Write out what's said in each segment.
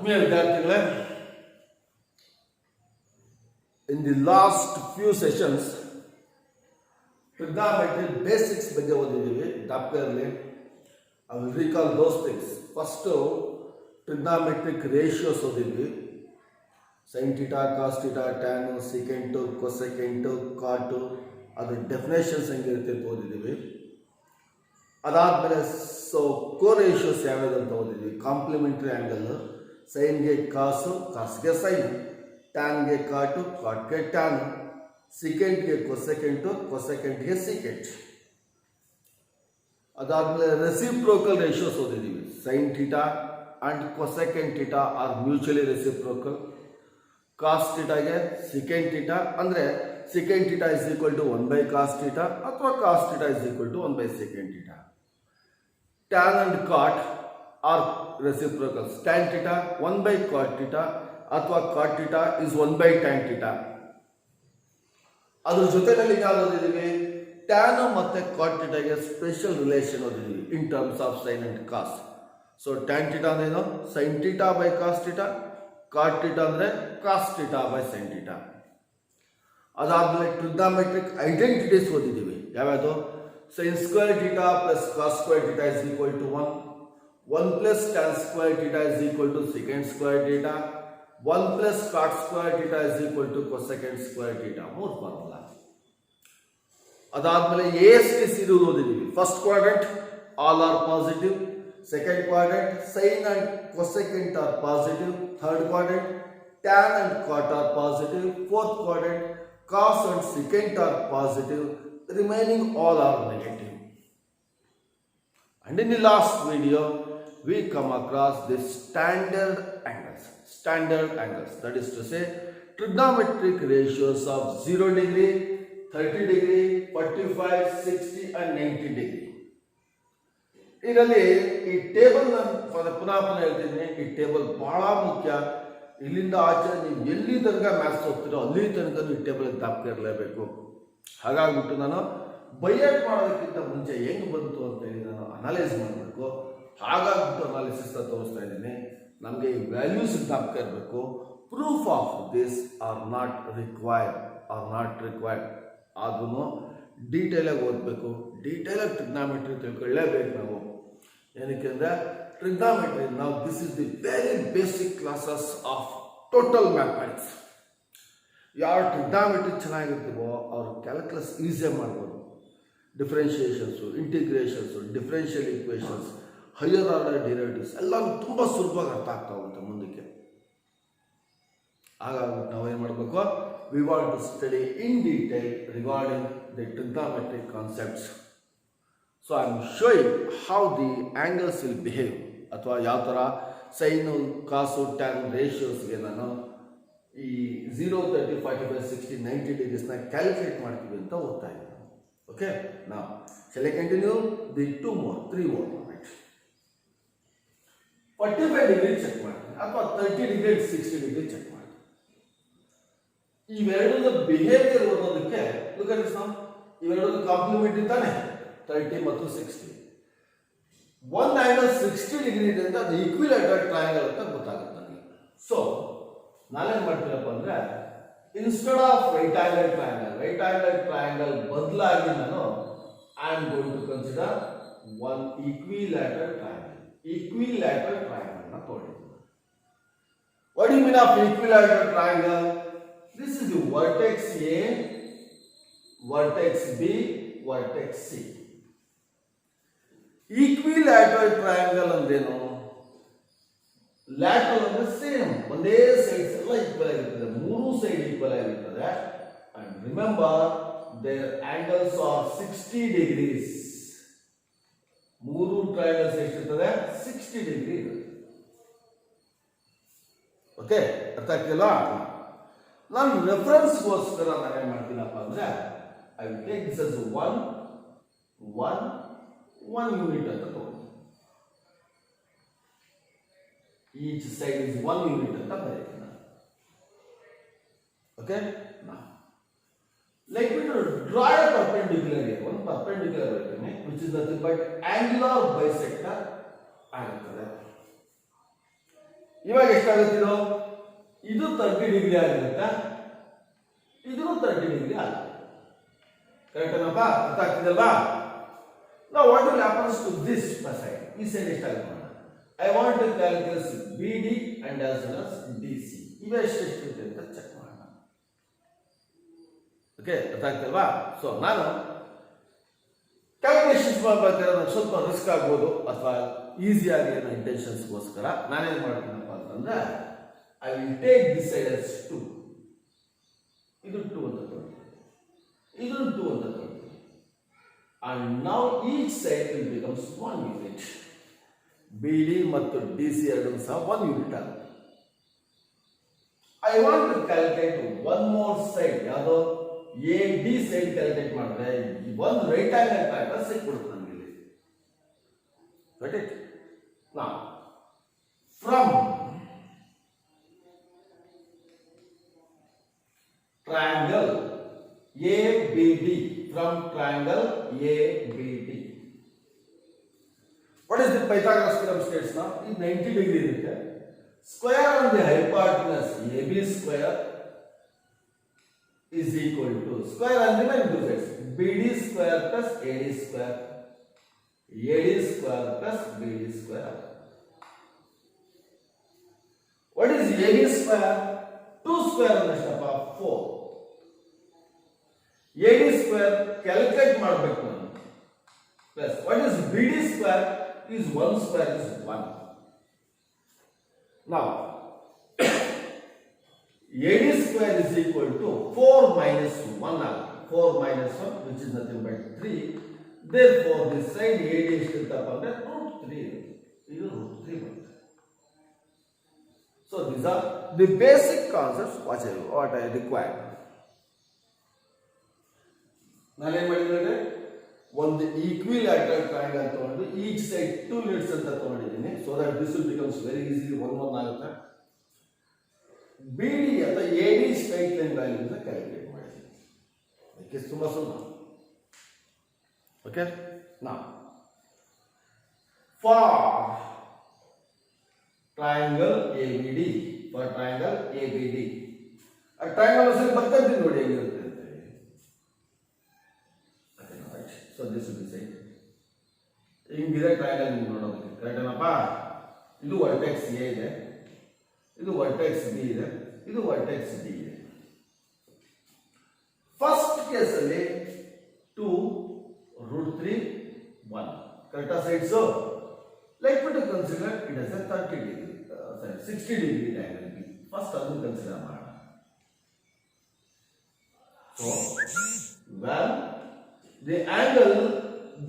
ಆತ್ಮೀಯ ವಿದ್ಯಾರ್ಥಿಗಳೇ, in the last few sessions trigonometry basics ಬಗ್ಗೆ ಓದಿದ್ದೀವಿ. ಜ್ಞಾಪಕದಲ್ಲಿ I will recall those things. First trigonometric ratios ಓದಿದ್ವಿ. sin theta, cos theta, tan, secant, cosecant, cot, ಅದರ definitions ಹೆಂಗಿರುತ್ತೆ ಅಂತ ಓದಿದ್ದೀವಿ. ಅದಾದಮೇಲೆ ಕೋ ratios ಯಾವ್ಯಾವುದು ಅಂತ ಓದಿದ್ವಿ. ಕಾಂಪ್ಲಿಮೆಂಟ್ರಿ ಆ್ಯಂಗಲ್, ಸೈನ್ಗೆ ಕಾಸು, ಕಾಸ್ಗೆ ಸೈನ್, ಟ್ಯಾನ್ಗೆ ಕಾಟು, ಕಾಟ್ಗೆ ಟ್ಯಾನ್, ಸಿಕೆಂಟ್ಗೆ ಕೊಸೆಕೆಂಟು, ಕೊಸೆಕೆಂಟ್ಗೆ ಸಿಕೆಂಟ್. ಅದಾದಮೇಲೆ ರೆಸಿಪ್ರೋಕಲ್ ರೇಷಿಯೋಸ್ ಓದಿದ್ದೀವಿ. Sine theta and cosecant theta are mutually reciprocal. Cos ಥೀಟಾಗೆ ಸಿಕೆಂಟ್ ಥೀಟಾ ಅಂದರೆ secant theta is equal to 1/ಕಾಸ್ ಥೀಟಾ ಅಥವಾ cos theta is equal to 1/ಸೆಕೆಂಟ್ theta. Tan and cot are reciprocals. Tan theta 1/ಕಾಟ್ theta ಅಥವಾ cot theta is 1/ಟ್ಯಾನ್ theta. ಅದ್ರ ಜೊತೆಯಲ್ಲಿ ಯಾವ್ದು ಓದಿದ್ದೀವಿ, ಟ್ಯಾನ್ ಮತ್ತು ಕಾಟ್ ಥೀಟಾಗೆ ಸ್ಪೆಷಲ್ ರಿಲೇಷನ್ ಓದಿದ್ದೀವಿ in terms of sine and cos. So tan theta ಅಂದ್ರೇನು, sine theta by cos theta, cot theta ಅಂದರೆ cos theta by sine theta. ಅದಾದಮೇಲೆ ಟ್ರಿಗ್ನಾಮೆಟ್ರಿಕ್ ಐಡೆಂಟಿಟೀಸ್ ಓದಿದ್ದೀವಿ. ಯಾವ್ಯಾವುದು, sine square theta plus cos square theta is equal to 1, 1 plus tan square theta is equal to secant square theta, 1 plus cot square theta is equal to cosecant square theta. 3 formula. ಅದಾದಮೇಲೆ ASTC rule ಓದಿದ್ದೀವಿ. First quadrant all are positive, second quadrant sine and cosecant are positive, third quadrant tan and cot are positive, fourth quadrant cos and secant are positive, remaining all are negative. And in the last video we come across the standard angles. Standard angles, that is to say trigonometric ratios of 0 degree, 30 degree, 45, 60 and 90 degree. ಇದರಲ್ಲಿ ಈ table ಪುನಃ ಹೇಳ್ತೀನಿ, ಈ table ಬಹಳ ಮುಖ್ಯ. ಇಲ್ಲಿಂದ ಆಚೆ ನೀವು ಎಲ್ಲಿ ತನಕ ಮ್ಯಾಥ್ಸ್ ಹೋಗ್ತೀರೋ ಅಲ್ಲಿ ತನಕ ಈ ಟೇಬಲ್ ಜ್ಞಾಪಕ ಇರಲೇಬೇಕು. ಹಾಗಾಗ್ಬಿಟ್ಟು ನಾನು ಬೈಯಟ್ ಮಾಡೋದಕ್ಕಿಂತ ಮುಂಚೆ ಹೆಂಗೆ ಬಂತು ಅಂತೇಳಿ ನಾನು ಅನಲೈಸ್ ಮಾಡಬೇಕು. ಹಾಗಾಗ್ಬಿಟ್ಟು ಅನಾಲಿಸಿಸ್ ತೋರಿಸ್ತಾ ಇದ್ದೀನಿ. ನಮಗೆ ಈ ವ್ಯಾಲ್ಯೂಸ್ ಜ್ಞಾಪಕ ಇರಬೇಕು. Proof of this are not required. ಅದನ್ನು ಡೀಟೇಲಾಗಿ ಓದಬೇಕು. ಡೀಟೇಲಾಗಿ ಟ್ರಿಗ್ನಾಮೆಟ್ರಿ ತಿಳ್ಕೊಳ್ಳೇಬೇಕು ನಾವು. ಏನಕ್ಕೆ ಅಂದರೆ trigonometry, now this is the very basic classes of total mathematics. ಯಾರು ಟ್ರಿಗ್ನಾಮೆಟ್ರಿ ಚೆನ್ನಾಗಿರ್ತೀವೋ ಅವ್ರು ಕ್ಯಾಲ್ಕುಲಸ್ ಈಸಿಯಾಗಿ ಮಾಡ್ಬೋದು. Differentiations, integrations, differential equations, higher order derivatives ಎಲ್ಲ ತುಂಬ ಸುಲಭವಾಗಿ ಅರ್ಥ ಆಗ್ತಾ ಹೋಗುತ್ತೆ ಮುಂದಕ್ಕೆ. ಹಾಗಾಗಿ ನಾವೇನು ಮಾಡಬೇಕು, we want to study in detail regarding the trigonometric concepts. So I am showing how the angles will behave, ಅಥವಾ ಯಾವ ಥರ ಸೈನು, ಕಾಸು, ಟ್ಯಾನ್ ರೇಷಿಯೋಸ್ಗೆ ನಾನು ಈ 0, 30, 45, 60, 90 ಡಿಗ್ರೀಸ್ನ ಕ್ಯಾಲ್ಕುಲೇಟ್ ಮಾಡ್ತೀವಿ ಅಂತ ಓದ್ತಾ ಇದ್ದೀನಿ. ಓಕೆ, ನಾವು shall I continue the 3 more point. 45 degree check ಮಾಡ್ತೀನಿ ಅಥವಾ 30 ಡಿಗ್ರಿ 60 ಡಿಗ್ರಿ ಚೆಕ್ ಮಾಡ್ತೀನಿ. ಇವೆರಡರ ಬಿಹೇವಿಯರ್ ಓದೋದಕ್ಕೆ ಇವೆರಡೂ ಕಾಂಪ್ಲಿಮೆಂಟ್ ತಾನೆ, 30 ಮತ್ತು 60. ಒಂದು ಆ್ಯಂಗಲ್ 60 ಡಿಗ್ರಿ ಇದೆ ಅಂತ ಅದು ಈಕ್ವಿಲ್ಯಾಟರಲ್ ಟ್ರಯಾಂಗಲ್ ಅಂತ ಗೊತ್ತಾಗುತ್ತೆ ನನಗೆ. ಸೊ ನಾನೇನು ಮಾಡ್ತೀನಪ್ಪ ಅಂದರೆ, instead of right angle triangle ಬದಲಾಗಿ ನಾನು I am going to consider one equilateral ಟ್ರಯಾಂಗಲ್ನ ತಗೊಂಡಿದ್ದೀನಿ. What you mean of equilateral triangle? This is the vertex A, vertex B, vertex C. Equilateral triangle ಅಂದ್ರೇನು? ಲ್ಯಾಟರಲ್ ಅಂದ್ರೆ same, ಒಂದೇ sides ಎಲ್ಲ equal ಆಗಿರ್ತದೆ, 3 side equal ಆಗಿರ್ತದೆ. And remember there angles are 60 degrees. 3 triangles ಎಷ್ಟಿರ್ತದೆ? 60 degree ಇರುತ್ತೆ. Okay, ಅರ್ಥ ಆಗ್ತಿಲ್ಲ? ನಾನು ರೆಫರೆನ್ಸ್ಗೋಸ್ಕರ ನಾನೇನು ಮಾಡ್ತೀನಪ್ಪ ಅಂದ್ರೆ, I take this as 1 unit ಅಂತ ತಗೊಂಡು, ಈಚ್ ಸೈಡ್ ಇಸ್ 1 ಯೂನಿಟ್ ಅಂತ ಬರೀತೀನಿ ನಾನು. Okay, like me to draw a perpendicular here. ಒಂದು ಪರ್ಪೆಂಡಿಕ್ಯುಲರ್ ಬರೀತೀನಿ, which is nothing but angular bisector ಆಗಿರ್ತದೆ. ಇವಾಗ ಎಷ್ಟಾಗುತ್ತಿರೋ ಇದು 30 ಡಿಗ್ರಿ ಆಗಿರುತ್ತಾ, ಇದು 30 ಡಿಗ್ರಿ ಆಗುತ್ತೆ. ಕರೆಕ್ಟ್ ಏನಪ್ಪ? ಅರ್ಥ ಆಗ್ತಿದಲ್ವಾ? ನಾವು what will happens to this side, ಈ ಸೈಡ್ ಎಷ್ಟಾಗುತ್ತೆ? I want to calculate B D and as well as D C, ಇವೆ ಎಷ್ಟಿರುತ್ತೆ ಅಂತ ಚೆಕ್ ಮಾಡೋಣ. ಓಕೆ, ಅರ್ಥ ಆಗ್ತಿಲ್ವಾ? ಸೊ ನಾನು ಕ್ಯಾಲ್ಕುಲೇಷನ್ಸ್ ಮಾಡಬೇಕಾದ್ರೆ ನನಗೆ ಸ್ವಲ್ಪ ರಿಸ್ಕ್ ಆಗ್ಬೋದು ಅಥವಾ ಈಸಿಯಾಗಿ ನನ್ನ ಇಂಟೆನ್ಷನ್ಸ್ಗೋಸ್ಕರ ನಾನೇನು ಮಾಡ್ತೀನಪ್ಪ ಅಂತಂದ್ರೆ I will take this side as 2, ಇದು 2 ಅಂತ ತಗೊಳ್ತೀನಿ, ಇದು 2 ಅಂತ ತಗೊಳ್ತೀನಿ. And now each side will becomes 1 unit. B D ಮತ್ತು ಡಿ ಸಿ ಎರಡೂ ಸಹ 1 ಯೂನಿಟ್ ಆಗುತ್ತೆ. I want to calculate one more side, ಯಾವುದೋ ಎ ಡಿ ಸೈಡ್ ಕ್ಯಾಲ್ಕುಲೇಟ್ ಮಾಡಿದ್ರೆ ಒಂದು ರೈಟ್ ಆಂಗಲ್ ಟ್ರಯಾಂಗಲ್ ಸಿಕ್ಬಿಡುತ್ತೆ ನಮಗೆ ಇಲ್ಲಿ. Got it? Now from triangle A B D, from triangle A B D, what is the Pythagoras theorem states now? If 90 degree irutte, square on the hypotenuse AB square is equal to square on the two sides BD square plus AD square, AD square plus BD square. What is AB square? 2 square ಅನ್ನಷ್ಟಪ್ಪ 4. AD square calculate ಮಾಡಬೇಕು ನಾನು. Plus what is BD square? Is 1 square is 1. Now AD square is equal to 4 minus 1, 4 minus 1 which is nothing but 3. Therefore this side AD ಎಷ್ಟಿರುತ್ತಪ್ಪ ಅಂದ್ರೆ √3, ಇದು √3 ಬರುತ್ತೆ. So these are the basic concepts what I required. ನಾನೇನು ಮಾಡಿದ್ರೆ ಒಂದು ಈಕ್ವಿಲ್ಯಾಟರಲ್ triangle ತಗೊಂಡು each side 2 units ಅಂತ ತಗೊಂಡಿದ್ದೀನಿ, so that this will becomes very easily 1 1 ಆಗುತ್ತೆ. ಬಿ ಡಿ ಅಥವಾ A D straight line value ಅಂತ ಕ್ಯಾಲ್ಕುಲೇಟ್ ಮಾಡಿದ್ದೀನಿ. ಅದಕ್ಕೆ ತುಂಬ ಸುಲಭ. ಓಕೆ, ನಾ for triangle A B D, for triangle A B D, ಆ ಟ್ರಯಾಂಗಲ್ ಸರಿ ಬರ್ತೀನಿ ನೋಡಿ ಹೇಗಿರುತ್ತೆ. So this will be same. ಹಿಂಗಿದೆ ಟ್ರಯಾಂಗಲ್ ನೀವು ನೋಡೋದಕ್ಕೆ, ಕರೆಕ್ಟ್ ಏನಪ್ಪ? ಇದು ವರ್ಟೆಕ್ಸ್ ಎ ಇದೆ, ಇದು ವರ್ಟೆಕ್ಸ್ ಬಿ ಇದೆ, ಇದು ವರ್ಟೆಕ್ಸ್ ಡಿ ಇದೆ. ಫಸ್ಟ್ ಕೇಸಲ್ಲಿ 2 √3 1, ಕರೆಕ್ಟಾ sides? Like to consider it as a 30 degree, 60 degree triangle B. First ಅದನ್ನು ಕನ್ಸಿಡರ್ ಮಾಡೋಣ. So well the angle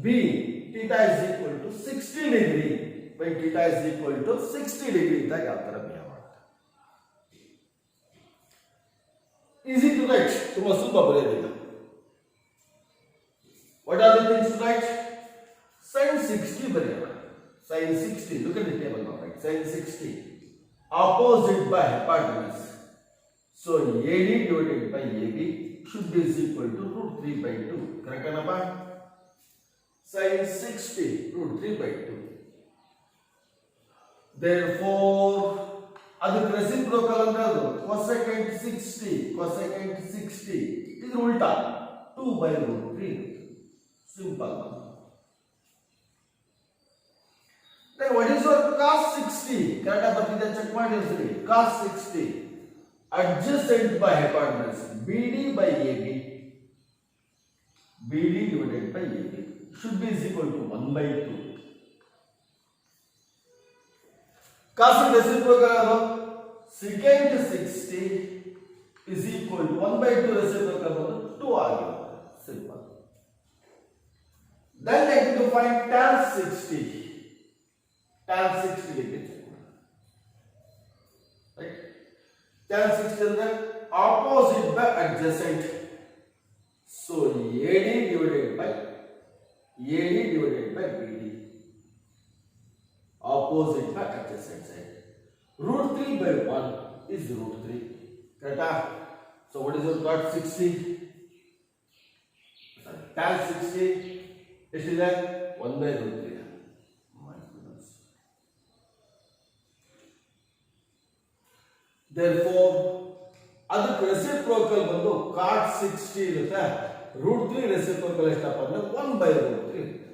B theta is equal to 60 degree, when theta is equal to 60 degree ಇದ್ದಾಗ ಯಾವ ತರ behave ಮಾಡುತ್ತೆ? Easy to write, ತುಂಬಾ ಸುಲಭ ಬರೆಯೋದಿಲ್ಲ. What are the things to write? sin 60 ಬರೆಯೋಣ. sin 60, look at the table now, right? sin 60 opposite by hypotenuse, so AD divided by AB should be is equal to √3 by 2. Correct ಏನಪ್ಪ? sin 60 √3 by 2. Therefore ಅದಕ್ಕೆ reciprocal ಅಂದ್ರೆ ಅದು cosecant 60, cosecant 60 ಇದ್ರ ಉಲ್ಟಾ 2 by √3. Simple. Then what is your cos 60? Correct ಆಗಿ ಬರ್ತಿದೆ, check ಮಾಡಿ ಒಂದ್ಸರಿ. cos 60 adjacent by hypotenuse BD by AB, BD divided by AB should be is equal to 1 by 2. Cos reciprocal secant 60 is equal to 1 by 2 reciprocal 2 ಆಗಿರುತ್ತೆ. Simple. Then I need to find tan 60. Tan 60 degree. Right? Tan 60 is the opposite by adjacent. So AD divided by BD, opposite by adjacent side. √3 by 1 is √3. Correct? So what is your cot 60? Tan 60 is 1 by √3. My goodness. Therefore, ಅದಕ್ಕೆ reciprocal ಬಂದು cot 60 ಇರುತ್ತೆ. √3 reciprocal ಎಷ್ಟಪ್ಪ ಅಂದ್ರೆ 1/√3 ಇರುತ್ತೆ.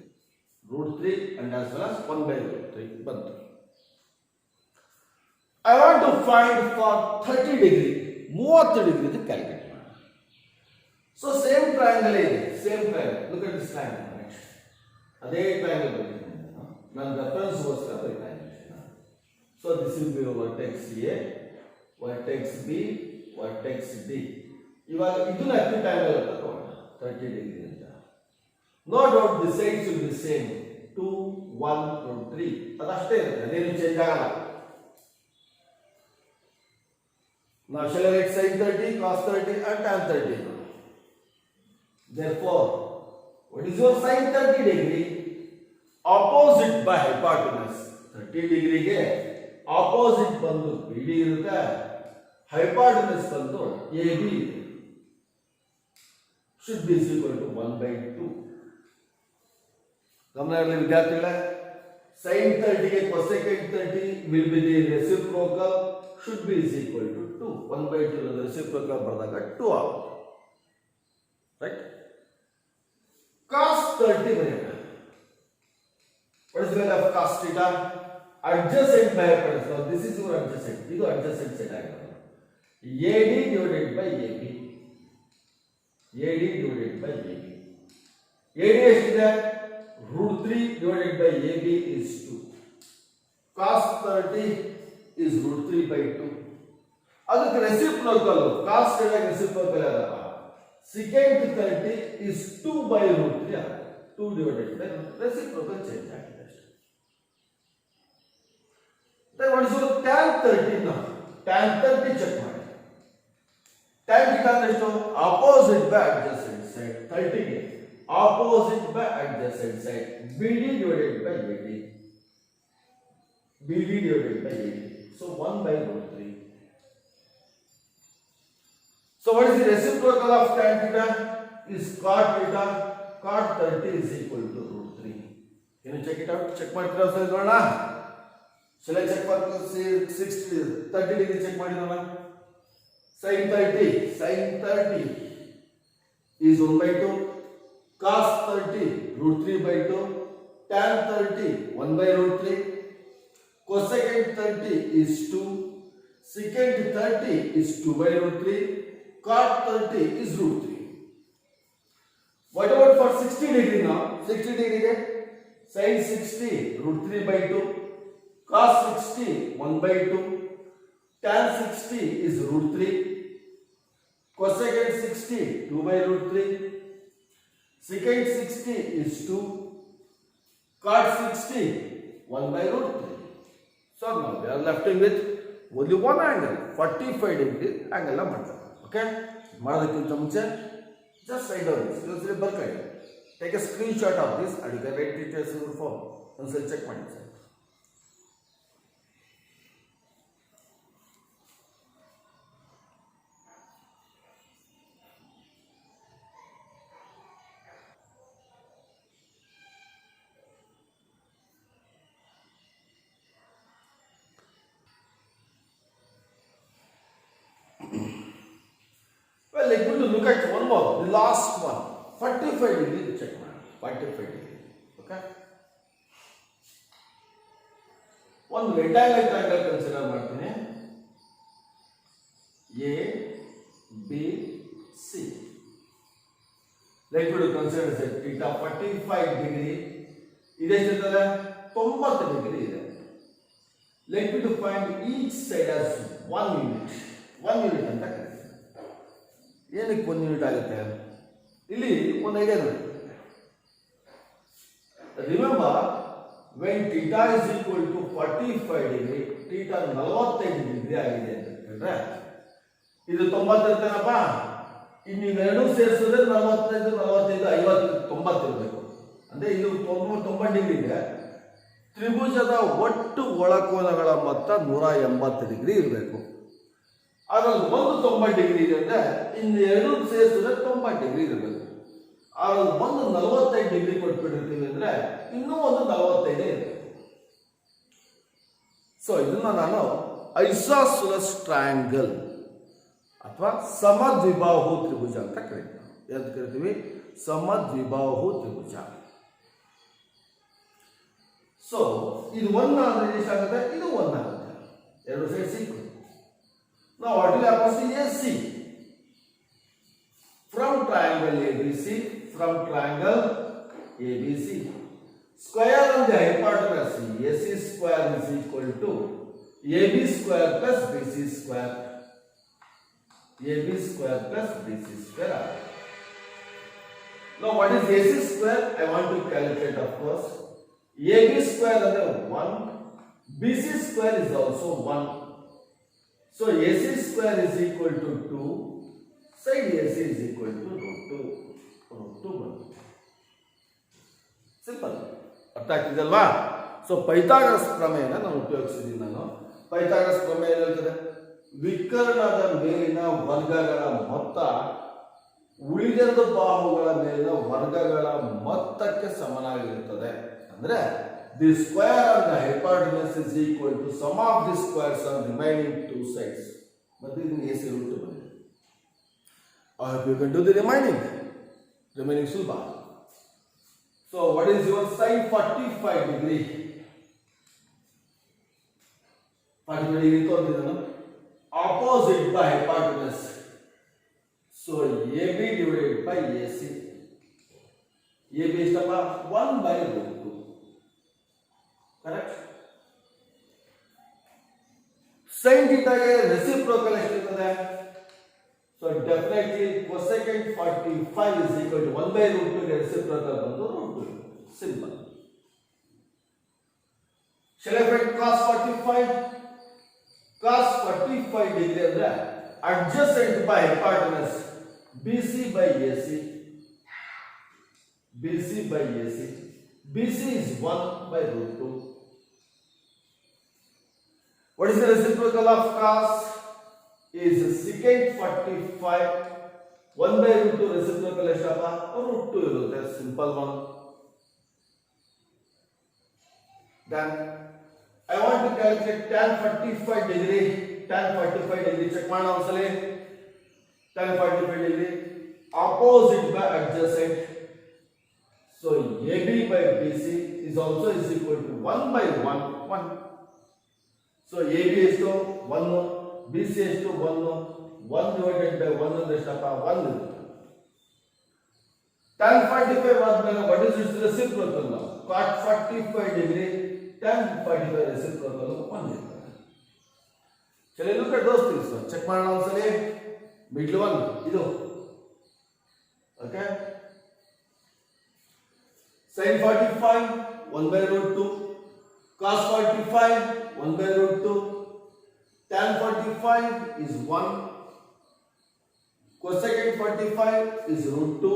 √3 and as well as 1/√3 ಬಂತು. I want to find for 30 degree, 30 degree to calculate. So same triangle ಇದೆ, same triangle. Look at this triangle. ಅದೇ triangle ಬರೀತೀನಿ ನಾನು ರೆಫರೆನ್ಸ್ ಗೋಸ್ಕರ ಬರೀತಾ ಇದ್ದೀನಿ. So this will be vertex A, vertex B, vertex D. ಇವಾಗ ಇದನ್ನ ಅಕ್ಯೂಟ್ ಆಂಗಲ್ ಅಂತ ತಗೊಳ್ಳೋಣ 30 ಡಿಗ್ರಿ ಅಂತ. No doubt the sides will be same 2 1 3 ಅದಷ್ಟೇ ಇರುತ್ತೆ, ಅದೇನು ಚೇಂಜ್ ಆಗಲ್ಲ. Now shall I write sin 30, cos 30 and tan 30? Therefore, what is your sin 30 degree? Opposite by hypotenuse. 30 degree ಗೆ opposite ಬಂದು BD ಇರುತ್ತೆ, hypotenuse ಬಂದು AB should be equal to 1/2. ಗಮನ ಇರಲಿ ವಿದ್ಯಾರ್ಥಿಗಳೇ, sin 30 ಗೆ cosecant 30 will be the reciprocal, should be is equal to 2. 1/2 the reciprocal ಬರೆದಾಗ 2 ಆಗುತ್ತೆ. Right? Cos 30 ಬರೆಯೋಣ. What is the value of cos theta? Adjacent by hypotenuse. Now this is your adjacent. ಇದು adjacent side ಆಗುತ್ತೆ. AD divided by AB. AD divided by AB. AD ಎಷ್ಟಿದೆ? √3 divided by AB is 2. Cos 30 is √3/2. ಅದಕ್ಕೆ reciprocal cos theta reciprocal ಯಾರಪ್ಪ? secant 30 is 2/√3. 2 divided by reciprocal change ಆಗಿದೆ ಅಷ್ಟೇ. Then what is your tan 30 now? Tan 30 check ಮಾಡಿ. Tan theta ಎಷ್ಟು? Opposite by adjacent side. 30 ಗೆ opposite by adjacent side. BD divided by AD. BD divided by AD. So 1/√3. So what is the reciprocal of tan theta? Is cot theta. Cot 30 is equal to √3. Can you check it out? Check ಮಾಡ್ತೀರಾ sir ನೋಡೋಣ. Shall I check for 60 30 degree check ಮಾಡಿ ನೋಡೋಣ. sin 30 is 1/2. cos 30 √3/2. tan 30 1/√3. cosecant 30 is 2. secant 30 is 2/√3. cot 30 is √3. What about for 60 degree now? 60 degree ಗೆ sin 60 √3/2. cos 60 1/2. tan 60 is √3. cosecant 60 2/√3. secant 60 is 2. cot 60 1/√3. So now we are left with only one angle, 45 degree angle ಮಾಡ್ತಾರೆ. Okay, ಮಾಡೋದಕ್ಕಿಂತ ಮುಂಚೆ just write down this. Use the bulk idea. Take a screenshot of this and you can write details in the form. Once check ಮಾಡಿ sir. Well, like going to look at one more, the last one, 45 degree check ಮಾಡಿ. 45 degree. Okay. ಒಂದು rectangle triangle consider ಮಾಡ್ತೀನಿ. A, B, C. Like we to consider that theta 45 degree. ಇದೆಷ್ಟಿರ್ತದೆ? 90 degree ಇದೆ. Let me to find each side as 1 unit. 1 unit ಅಂತ ಕರೀತೀವಿ. ಏನಕ್ಕೆ 1 unit ಆಗುತ್ತೆ? ಇಲ್ಲಿ ಒಂದು ಐಡಿಯಾ ನೋಡಿ. Remember when theta is equal to 45 degree, theta 45 degree ಆಗಿದೆ ಅಂತ ಹೇಳಿದ್ರೆ ಇದು 90 ಇರ್ತೇನಪ್ಪ. ಇನ್ನು ಇವೆರಡೂ ಸೇರಿಸಿದ್ರೆ 45 45 50 90 ಇರಬೇಕು. ಅಂದ್ರೆ ಇದು 90 ಡಿಗ್ರಿ ಇದೆ. ತ್ರಿಭುಜದ ಒಟ್ಟು ಒಳಕೋನಗಳ ಮೊತ್ತ 180 ಡಿಗ್ರಿ ಇರಬೇಕು. ಅದ್ರಲ್ಲಿ ಒಂದು 90 ಡಿಗ್ರಿ ಇದೆ ಅಂದ್ರೆ ಇನ್ನು ಎರಡು ಸೇರಿಸಿದ್ರೆ 90 ಡಿಗ್ರಿ ಇರಬೇಕು. ಅದ್ರಲ್ಲಿ ಒಂದು 45 ಡಿಗ್ರಿ ಕೊಟ್ಬಿಟ್ಟಿರ್ತೀವಿ ಅಂದ್ರೆ ಇನ್ನೂ ಒಂದು 45 ಇರಬೇಕು. ಸೊ ಇದನ್ನ ನಾನು ಐಸಾಸುಲಸ್ ಟ್ರಯಾಂಗಲ್ ಅಥವಾ ಸಮದ್ವಿಬಾಹು ತ್ರಿಭುಜ ಅಂತ ಕರೀತೀವಿ. ಎಂದು ಕರಿತೀವಿ? ಸಮದ್ವಿಬಾಹು ತ್ರಿಭುಜ. ಸೊ ಇದು 1 ಆದ್ರೆ ಎಷ್ಟಾಗುತ್ತೆ? ಇದು 1 ಆಗುತ್ತೆ. ಎರಡು ಸೈಡ್ ಸಿಕ್ಕು. ನಾವು what will happen to AC from triangle ABC, from triangle ABC, square on the hypotenuse AC square is equal to AB square plus BC square. AB square plus BC square. Now what is AC square? I want to calculate, of course. AB square is 1, BC square is also 1. So AC square is equal to 2, side AC is equal to root 2 1. Simple. ಅರ್ಥ ಆಗ್ತಿದಲ್ವಾ? So Pythagoras ಪ್ರಮೇಯನ ನಾನು ಉಪಯೋಗಿಸಿದ್ದೀನಿ. Pythagoras ಪ್ರಮೇಯ ಹೇಳ್ತದೆ ವಿಕರ್ಣದ ಮೇಲಿನ ವರ್ಗಗಳ ಮೊತ್ತ ಉಳಿದೆರಡು ಬಾಹುಗಳ ಮೇಲಿನ ವರ್ಗಗಳ ಮೊತ್ತಕ್ಕೆ ಸಮನಾಗಿರುತ್ತದೆ. ಅಂದ್ರೆ the square of the hypotenuse is equal to sum of the squares on remaining 2 sides. ಮತ್ತೆ ಇದು AC ರೂಟ್ ಬಂದಿದೆ. I hope you can do the remaining ಸುಲಭ. So what is your sine 45 degree? 45 degree ತೋರಿಸಿದನು opposite by hypotenuse. So AB divided by AC. AB ಎಷ್ಟಪ್ಪ? 1 by root 2. Correct? sin theta ಗೆ reciprocal ಎಷ್ಟಿರ್ತದೆ? So definitely cosecant 45 is equal to 1 by root 2 ಗೆ reciprocal ಬಂದು root 2. Simple. Shall I find cos 45? Cos 45 degree ಅಂದ್ರೆ adjacent by hypotenuse BC by AC. BC by AC. BC is 1 by root 2. What is the reciprocal of cos? Is secant 45 1 by root 2 reciprocal ಎಷ್ಟಪ್ಪ? root 2 ಇರುತ್ತೆ. Simple one. Then I want to calculate tan 45 degree. Tan 45 degree check ಮಾಡೋಣ ಒಂದ್ಸಲಿ. Tan 45 degree opposite by adjacent. So AB by BC is also is equal to 1 by 1 1. So AB is to 1, BC is to 1 divided by 1 ಅಂದ್ರೆ ಎಷ್ಟಪ್ಪ? 1 ಇರುತ್ತೆ. tan 45 ಆದ್ಮೇಲೆ what is its reciprocal now? cot 45 degree tan 45 reciprocal 1 ಇರುತ್ತೆ. ಚಲೋ look at those things. Check ಮಾಡೋಣ ಒಂದ್ಸಲಿ. middle one ಇದು. Okay? sin 45 1 by root 2, cos 45 1 by root 2, tan 45 is 1, cosecant 45 is root 2,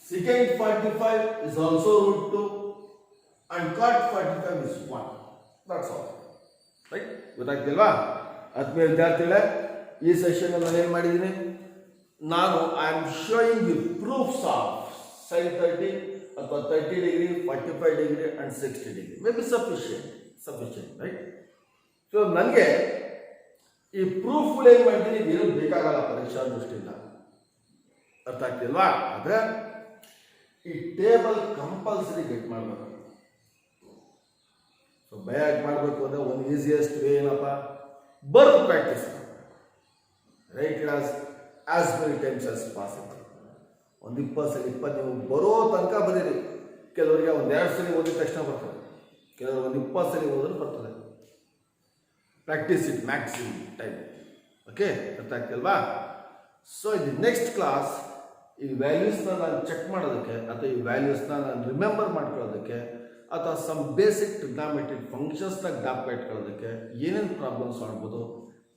secant 45 is also root 2, and cot 45 is 1. That's all. Right? ಗೊತ್ತಾಗ್ತಿಲ್ವಾ? ಆತ್ಮೀಯ ವಿದ್ಯಾರ್ಥಿಗಳೇ, ಈ session ಅಲ್ಲಿ ನಾನು ಏನು ಮಾಡಿದ್ದೀನಿ? ನಾನು I am showing you proofs of sin 30 ಅಥವಾ 30 degree, 45 degree and 60 degree. Maybe sufficient, right? So ನನಗೆ ಈ ಪ್ರೂಫ್ಗಳು ಏನು ಮಾಡ್ತೀನಿ ಏನು ಬೇಕಾಗಲ್ಲ ಪರೀಕ್ಷಾ ದೃಷ್ಟಿಯಿಂದ. ಅರ್ಥ ಆಗ್ತಿಲ್ವಾ? ಆದರೆ ಈ ಟೇಬಲ್ ಕಂಪಲ್ಸರಿ ಗೆಟ್ ಮಾಡಬೇಕು. ಸೊ ಭಯ ಮಾಡಬೇಕು ಅಂದರೆ ಒಂದು ಈಸಿಯೆಸ್ಟ್ ವೇ ಏನಪ್ಪ? ಬರ್ದು practice right as many times as possible. ಒಂದು 20 ಸಲ 20 ನೀವು ಬರೋ ತನಕ ಬರೀರಿ. ಕೆಲವರಿಗೆ ಒಂದು 2 ಸಲ ಓದಿದ ತಕ್ಷಣ ಬರ್ತದೆ, ಕೆಲವರು ಒಂದು 20 ಸಲ ಓದಿದ್ರು ಬರ್ತದೆ. Practice it maximum time. Okay, ಅರ್ಥ ಆಗ್ತಿಲ್ವಾ? ಸೊ ಇದು ನೆಕ್ಸ್ಟ್ ಕ್ಲಾಸ್ ಈ ವ್ಯಾಲ್ಯೂಸ್ನ ನಾನು ಚೆಕ್ ಮಾಡೋದಕ್ಕೆ ಅಥವಾ ಈ ವ್ಯಾಲ್ಯೂಸ್ನ ನಾನು ರಿಮೆಂಬರ್ ಮಾಡ್ಕೊಳ್ಳೋದಕ್ಕೆ ಅಥವಾ ಸಮ್ ಬೇಸಿಕ್ ಟ್ರಿಗ್ನಾಮೆಟ್ರಿಕ್ ಫಂಕ್ಷನ್ಸ್ನ ಜ್ಞಾಪಕ ಇಟ್ಕೊಳ್ಳೋದಕ್ಕೆ ಏನೇನು ಪ್ರಾಬ್ಲಮ್ಸ್ ಮಾಡ್ಬೋದು,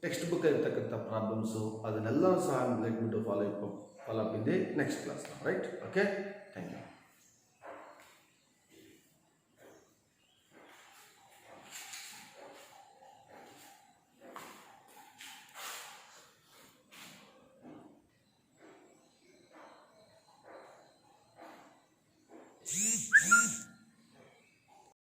ಟೆಕ್ಸ್ಟ್ ಬುಕ್ ಇರ್ತಕ್ಕಂಥ ಪ್ರಾಬ್ಲಮ್ಸು ಅದನ್ನೆಲ್ಲವೂ ಸಹ let me to follow up in the next class. Right? Okay, thank you.